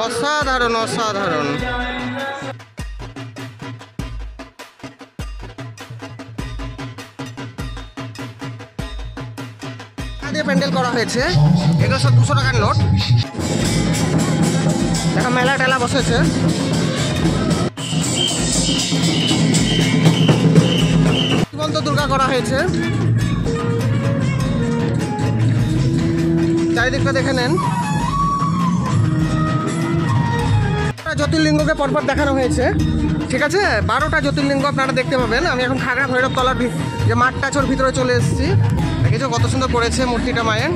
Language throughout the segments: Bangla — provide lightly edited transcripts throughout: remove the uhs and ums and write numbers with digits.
অসাধারণ অসাধারণ। দিয়ে প্যান্ডেল করা হয়েছে, এগুলো সব 200 টাকার নোট। দেখো মেলা টেলা বসেছে। জীবন্ত দুর্গা করা হয়েছে, চারিদিকটা দেখে নেন। জ্যোতির্লিঙ্গকে পরপর দেখানো হয়েছে, ঠিক আছে? 12টা জ্যোতির্লিঙ্গ আপনারা দেখতে পাবেন। আমি এখন খাগড়া ভৈরব তলার যে মাঠটা আছে ওর ভিতরে চলে এসেছি। দেখেছো কত সুন্দর করেছে মূর্তিটা মায়ের।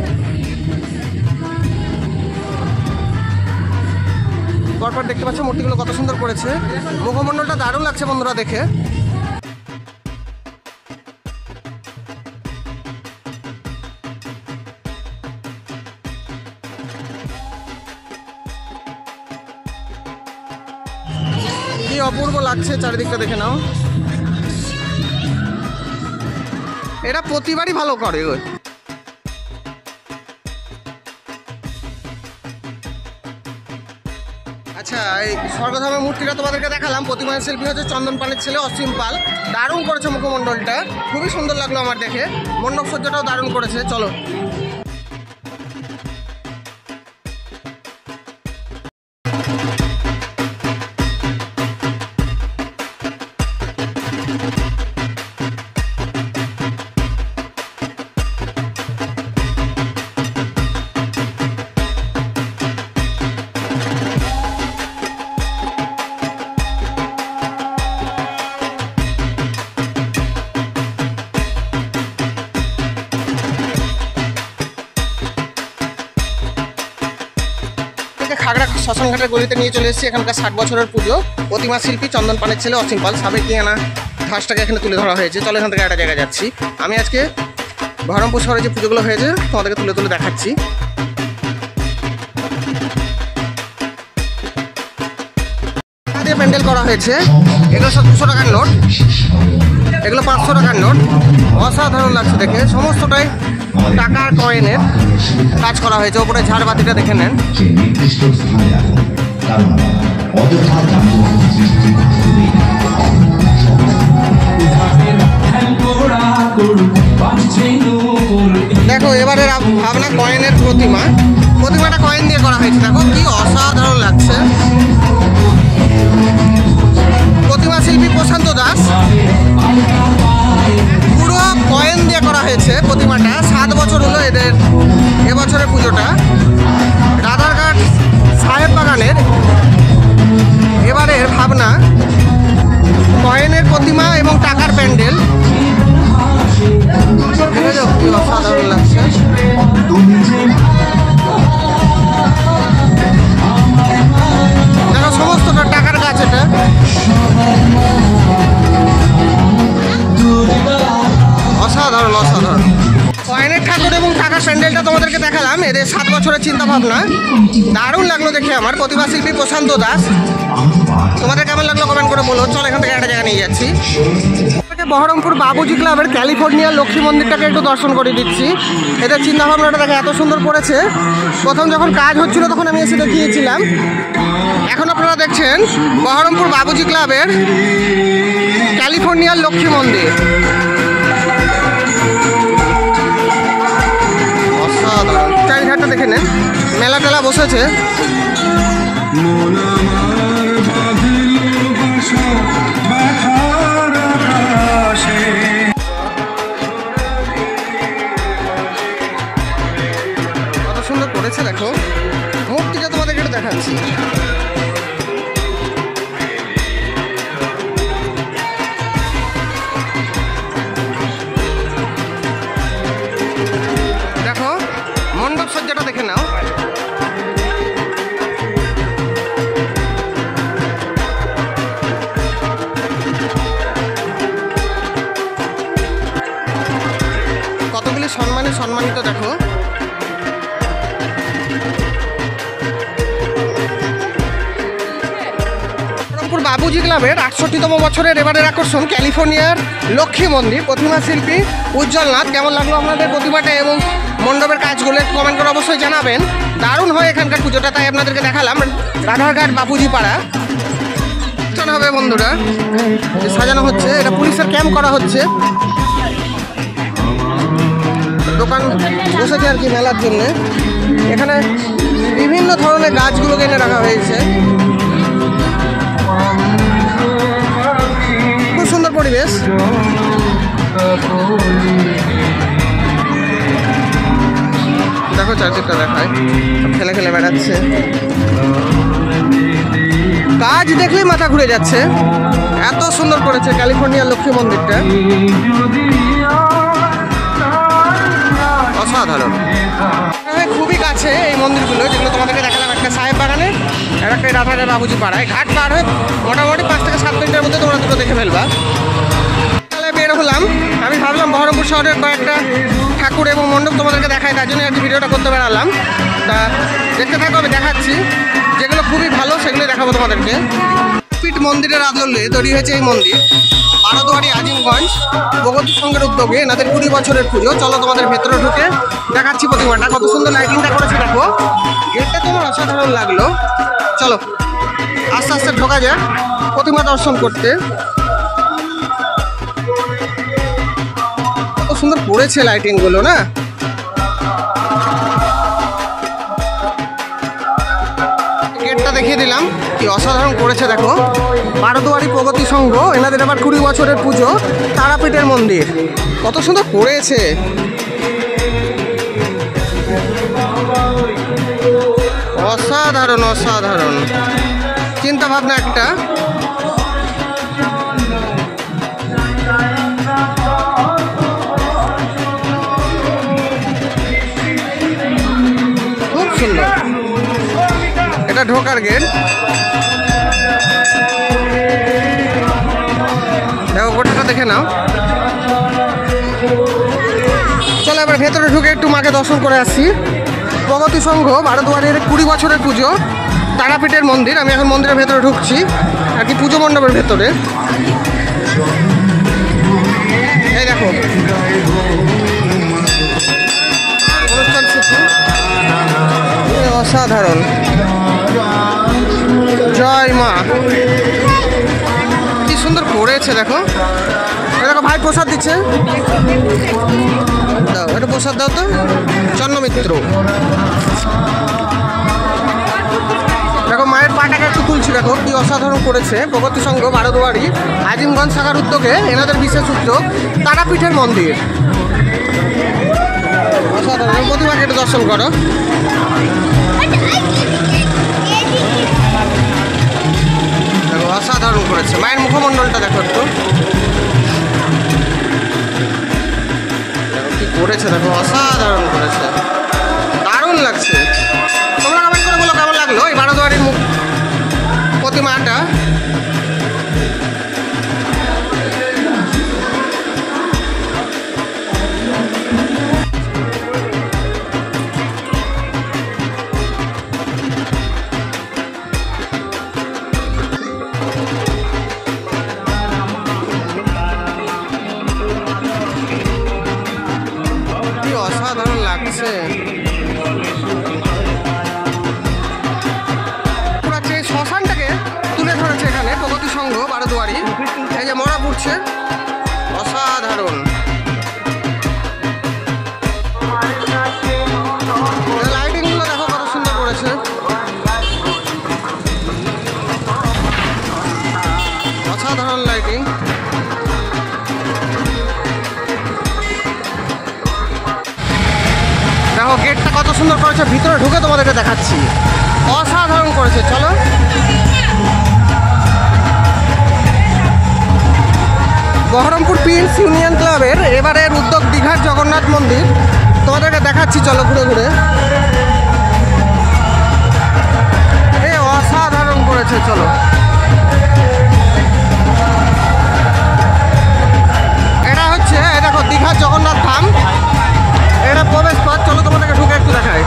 পরপর দেখতে পাচ্ছ মূর্তিগুলো কত সুন্দর করেছে। মুখমণ্ডলটা দারুণ লাগছে বন্ধুরা দেখে। কি অপূর্ব লাগছে চারিদিকটা দেখে নাও। এটা প্রতিবারই ভালো করে। আচ্ছা, এই স্বর্গধামের মূর্তিটা তোমাদেরকে দেখালাম। প্রতিমার শিল্পী হচ্ছে চন্দন পালের ছেলে অসীম পাল। দারুণ করেছে মুখমণ্ডলটা, খুবই সুন্দর লাগলো আমার দেখে। মণ্ডপ সজ্জাটাও দারুণ করেছে। চলো খাগড়া শ্মশানঘাটের গলিতে নিয়ে চলে এসেছি। এখানকার 60 বছরের পুজো। প্রতিমা শিল্পী চন্দন পালের ছেলে অসীম পাল সাবেকিয়ানা ঘাসটাকে এখানে তুলে ধরা হয়েছে। চলো এখান থেকে একটা জায়গায় যাচ্ছি। আমি আজকে বহরমপুর শহরে যে পুজোগুলো হয়েছে তোমাদেরকে তুলে তুলে দেখাচ্ছি। দিয়ে প্যান্ডেল করা হয়েছে, এগুলো সব 200 টাকার নোট, এগুলো 500 টাকার নোট। অসাধারণ লাগছে দেখে। সমস্তটাই টাকার কয়েনের কাজ করা হয়েছে। ওপরে ঝাড়বাতিটা দেখে নেন। দেখো এবারে ভাবনা কয়েনের প্রতিমাটা কয়েন দিয়ে করা হয়েছে। দেখো কি অসাধারণ লাগছে। প্রতিমা শিল্পী প্রশান্ত দাস, পুরো কয়েন দিয়ে করা হয়েছে প্রতিমাটা। 7 বছর হলো এদের এবছরের পুজোটা। রাধারঘাট সাহেব বাগানের এবারের ভাবনা কয়েনের প্রতিমা এবং টাকার প্যান্ডেল। অসাধারণ লাগছে। দেখো সমস্তটা টাকার গাছ। এটা অসাধারণ অসাধারণ। কয়েনের ঠাকুর এবং টাকার প্যান্ডেলটা তোমাদেরকে দেখালাম। এদের 7 বছরের চিন্তা ভাবনা। দারুণ লাগলো দেখে আমার। প্রতিভা শিল্পী প্রশান্ত দাস। তোমাদের কেমন লাগলো কমেন্ট করে বলো। চলো এখান থেকে একটা জায়গা নিয়ে যাচ্ছি। বহরমপুর বাবুজি ক্লাবের ক্যালিফোর্নিয়া লক্ষ্মী মন্দিরটাকে একটু দর্শন করে দিচ্ছি। এদের চিন্তা ভাবনাটা দেখে এত সুন্দর করেছে। প্রথম যখন কাজ হচ্ছিল তখন আমি এসে দেখিয়েছিলাম। এখন আপনারা দেখছেন বহরমপুর বাবুজি ক্লাবের ক্যালিফোর্নিয়ার লক্ষ্মী মন্দির। অসাধারণ। চারিঘাটটা দেখে নেন, মেলা টেলা বসেছে। কত সুন্দর করেছে দেখো। মূর্তিটা তোমাদেরকে একটু দেখাচ্ছি। দেখো মণ্ডপ সজ্জাটা দেখে নাও। কতগুলি সম্মানিত দেখো। বাবুজি ক্লাবের 68তম বছরের এবারের আকর্ষণ ক্যালিফোর্নিয়ার লক্ষ্মী মন্দির। প্রতিমা শিল্পী উজ্জ্বল নাথ। কেমন লাগলো আপনাদের প্রতিমাটা এবং মণ্ডপের কাজগুলো কমেন্ট করে অবশ্যই জানাবেন। দারুণ হয় এখানকার পুজোটা, তাই আপনাদেরকে দেখালাম। রাধারঘাট বাপুজি পাড়া হবে বন্ধুরা, সাজানো হচ্ছে, এটা পুলিশের ক্যাম্প করা হচ্ছে। দোকান বসেছে আর কি মেলার জন্য। এখানে বিভিন্ন ধরনের গাছগুলোকে এনে রাখা হয়েছে, খুব সুন্দর পরিবেশ। দেখো চারদিকটা দেখায়, খেলে খেলে বেড়াচ্ছে। কাজ দেখলেই মাথা ঘুরে যাচ্ছে, এত সুন্দর করেছে ক্যালিফোর্নিয়ার লক্ষ্মী মন্দিরটা, অসাধারণ। খুবই কাছে এই মন্দিরগুলো যেগুলো তোমাদেরকে দেখালাম, একটা সাহেব বাগানে আর একটা রাধারঘাট বাবুজি পাড়ায়। ঘাট পার হয়ে মোটামুটি 5 থেকে 7 মিনিটের মধ্যে তোমরা দুটো দেখে ফেলবা। তাহলে বের হলাম, আমি ভাবলাম বহরমপুর শহরের কয়েকটা ঠাকুর এবং মণ্ডপ তোমাদেরকে দেখায়, তার জন্য আর কি ভিডিওটা করতে বেড়ালাম। তা দেখতে থাকো, আমি দেখাচ্ছি। যেগুলো খুবই ভালো সেগুলোই দেখাবো তোমাদেরকে। পীঠ মন্দিরের আদলে তৈরি হয়েছে এই মন্দির, বারোদুয়ারি আজিমগঞ্জ ভগবতী সংঘের উদ্যোগে এনাদের 20 বছরের পুজো। চলো তোমাদের ভেতরে ঢুকে দেখাচ্ছি প্রতিমাটা, কত সুন্দর লাইটিংটা করেছে দেখো। গেটটা তোমার অসাধারণ লাগলো। চলো আস্তে আস্তে ঢোকা যাক প্রতিমা দর্শন করতে। কত সুন্দর করেছে লাইটিংগুলো না। গেটটা দেখিয়ে দিলাম, কি অসাধারণ করেছে দেখো। বারোদুয়ারি প্রগতি সংঘ এনাদের আবার 20 বছরের পুজো, তারাপীঠের মন্দির, কত সুন্দর করেছে। অসাধারণ অসাধারণ চিন্তা ভাবনা একটা। খুব সুন্দর, এটা ঢোকার গেট। দেখো গোটাটা দেখে নাও। চলো এবার ভেতরে ঢুকে একটু মাকে দর্শন করে আসি। প্রগতি সংঘ বারোদুয়ারির 20 বছরের পুজো, তারাপীঠের মন্দির। আমি এখন মন্দিরের ভেতরে ঢুকছি আর কি, পুজো মণ্ডপের ভেতরে। এই দেখো অনুষ্ঠান সূচি, অসাধারণ। জয় মা, কি সুন্দর করেছে দেখো। দেখো ভাই প্রসাদ দিচ্ছে, দাও এটা প্রসাদ দাও তো। চন্দ্রমিত্র দেখো, মায়ের পাটাকে একটু তুলছি, দেখো কি অসাধারণ করেছে। প্রগতি সংঘ বারোদুয়ারি আজিমগঞ্জ শাখার উদ্যোগে এনাদের বিশেষ উদ্যোগ, তারাপীঠের মন্দির। অসাধারণ, প্রতিমাকে একটু দর্শন করো। দেখো অসাধারণ করেছে, মায়ের মুখমণ্ডলটা দেখো একটু, দেখো কি করেছে, দেখো অসাধারণ করেছে, দারুণ লাগছে। তোমরা কমেন্ট করে বলো কেমন লাগলো এই বারোদুয়ারির প্রতিমাটা। অসাধারণ লাগছে, পুরো শ্মশানটাকে তুলে ধরেছে এখানে প্রগতি সংঘ বারোদুয়ারি। এই যে মরা পড়ছে, অসাধারণ। লাইটিং গুলো দেখো কত সুন্দর করেছে, অসাধারণ লাইটিং। দেখো গেটটা কত সুন্দর করেছে, ভিতরে ঢুকে তোমাদেরকে দেখাচ্ছি, অসাধারণ করেছে। চলো বহরমপুর প্রিন্স ইউনিয়ন ক্লাবের এবারের উদ্যোগ দীঘার জগন্নাথ মন্দির, তোমাদেরকে দেখাচ্ছি চলো ঘুরে ঘুরে। অসাধারণ করেছে, চলো। এটা হচ্ছে দেখো দীঘার জগন্নাথ ধাম, এটা প্রবেশ পথ। চলো তোমাদেরকে ঢুকে একটু দেখাই।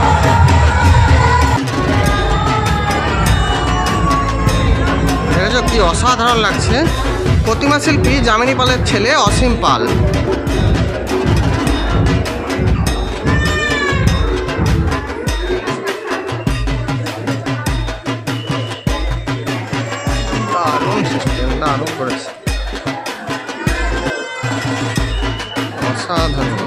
কি অসাধারণ লাগছে। প্রতিমা শিল্পী যামিনী পালের ছেলে অসীম পাল। দারুণ করেছে, অসাধারণ।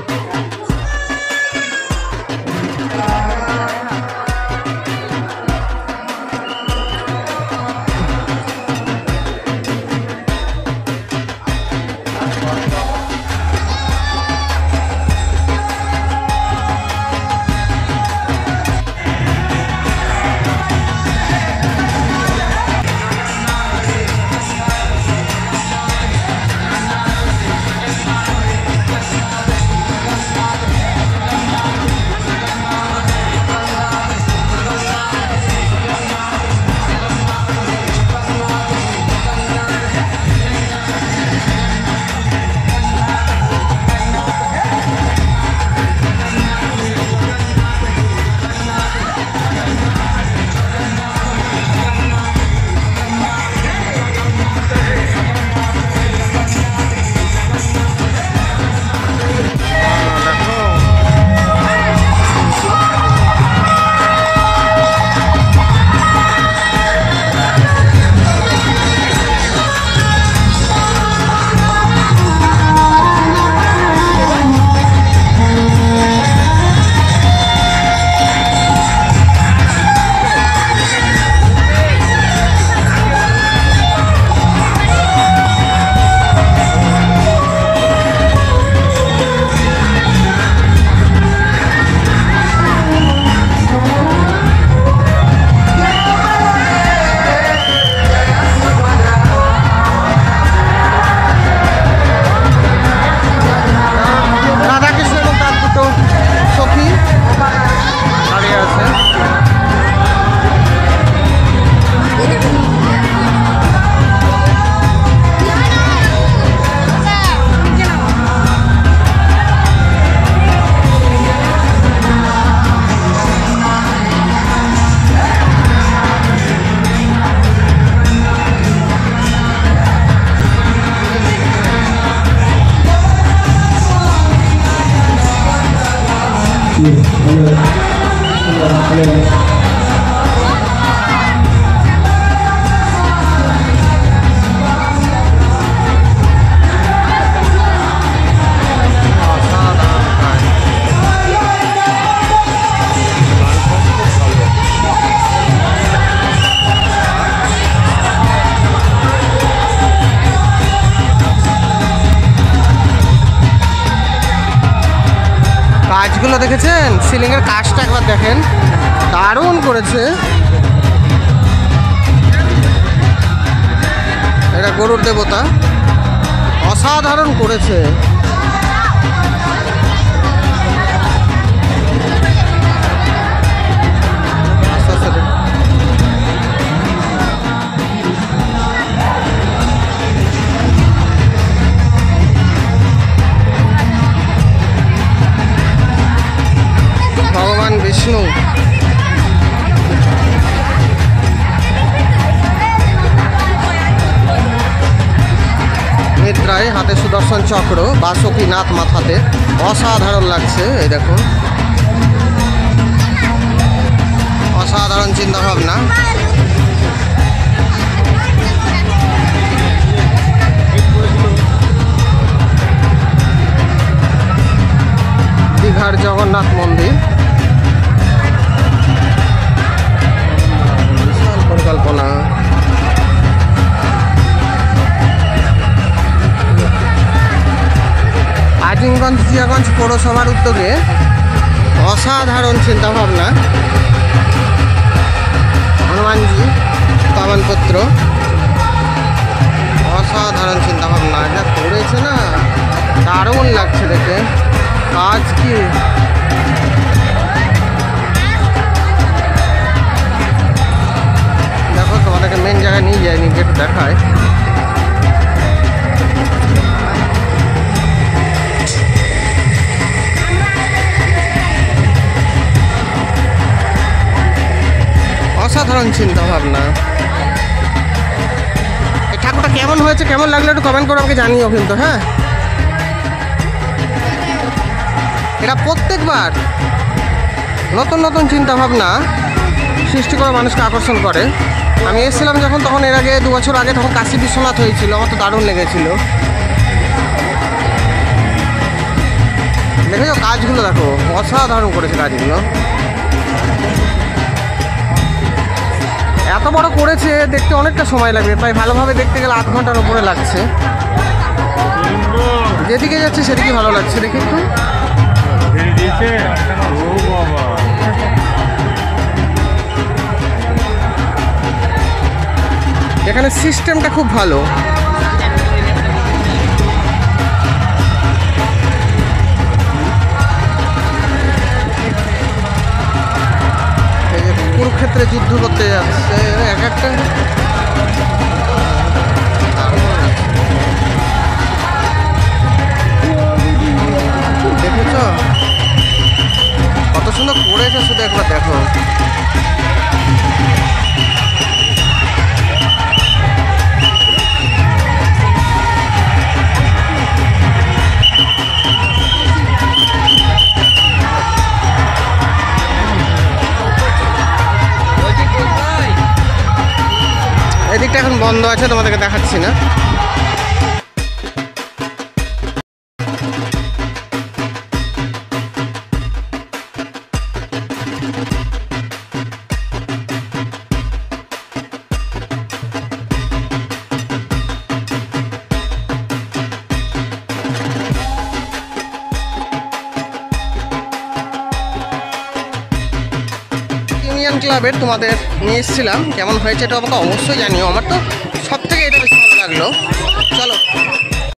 কাজগুলো দেখেছেন? সিলিং এর কাজটা একবার দেখেন, দারুণ করেছে। এটা গরুর দেবতা, অসাধারণ করেছে। ভগবান বিষ্ণু, নিদ্রায়, হাতে সুদর্শন চক্র, বাসুকীনাথ মাথাতে, অসাধারণ লাগছে। এই দেখুন, অসাধারণ চিন্তা ভাবনা। দীঘার জগন্নাথ মন্দির, বিশাল পরিকল্পনা। আজিমগঞ্জ জিয়াগঞ্জ পৌরসভার উদ্যোগে অসাধারণ চিন্তাভাবনা। হনুমানজি পাবনপুত্র, অসাধারণ চিন্তাভাবনা। যা করেছে না, দারুণ লাগছে দেখে। কাজ কি দেখো, তোমাদেরকে মেন জায়গায় নিয়ে যায়নি, একটু দেখায়। অসাধারণ চিন্তা ভাবনা। এই ঠাকুরটা কেমন হয়েছে, কেমন লাগলো একটু কমেন্ট করে আমাকে জানিও কিন্তু। হ্যাঁ, এরা প্রত্যেকবার নতুন নতুন চিন্তা ভাবনা সৃষ্টি করে মানুষকে আকর্ষণ করে। আমি এসেছিলাম যখন, তখন এর আগে 2 বছর আগে, তখন কাশী বিশ্বনাথ হয়েছিল, আমার তো দারুণ লেগেছিল। দেখেছো কাজগুলো, দেখো অসাধারণ করেছে কাজগুলো। এত বড় করেছে, দেখতে অনেকটা সময় লাগবে, প্রায় ভালোভাবে দেখতে গেলে 8 ঘন্টার উপরে লাগছে। যেদিকে যাচ্ছে সেদিকে ভালো লাগছে, দেখি একটু। এখানে সিস্টেমটা খুব ভালো। এই যে কুরুক্ষেত্রে যুদ্ধ করতে যাচ্ছে, এক একটা দেখেছ কত সুন্দর করেছে, শুধু একবার দেখো। এদিকটা এখন বন্ধ আছে, তোমাদেরকে দেখাচ্ছি না। ইউনিয়ন ক্লাবের তোমাদের নিয়ে এসেছিলাম, কেমন হয়েছে এটা আমাকে অবশ্যই জানিও। আমার তো সব থেকে এটা বেশি ভালো লাগলো। চলো।